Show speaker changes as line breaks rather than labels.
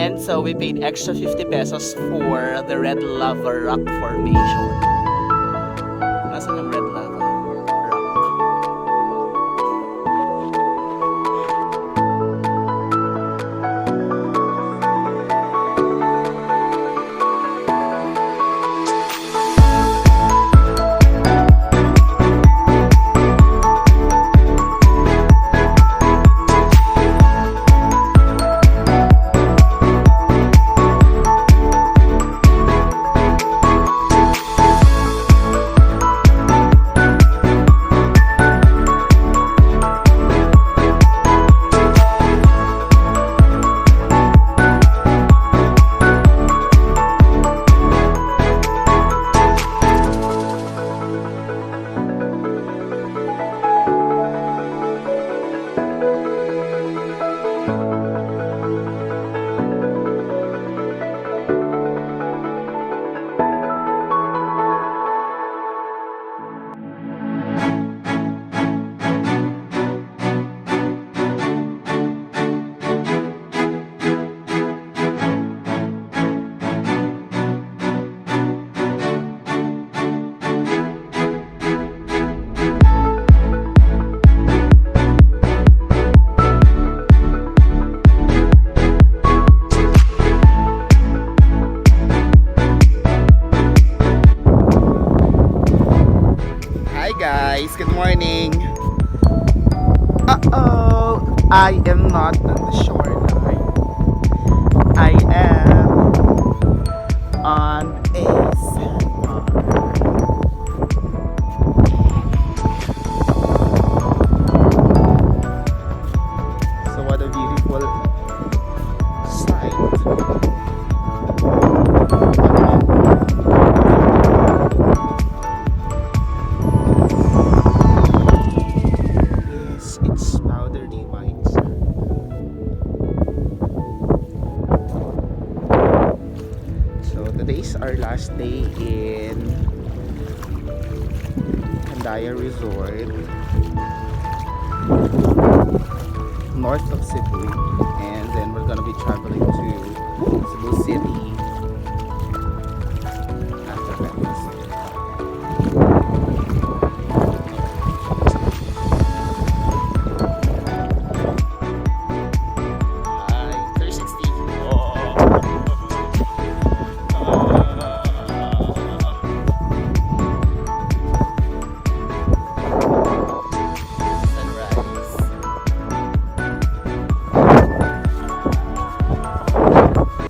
And so we paid extra 50 pesos for the red lava rock formation. Nasaan yung red lava rock? Guys, good morning. I am not on the shoreline. I am on a sandbar. So what a beautiful sight. Today's our last day in Cagaya Resort, north of Cebu, and then we're gonna be traveling to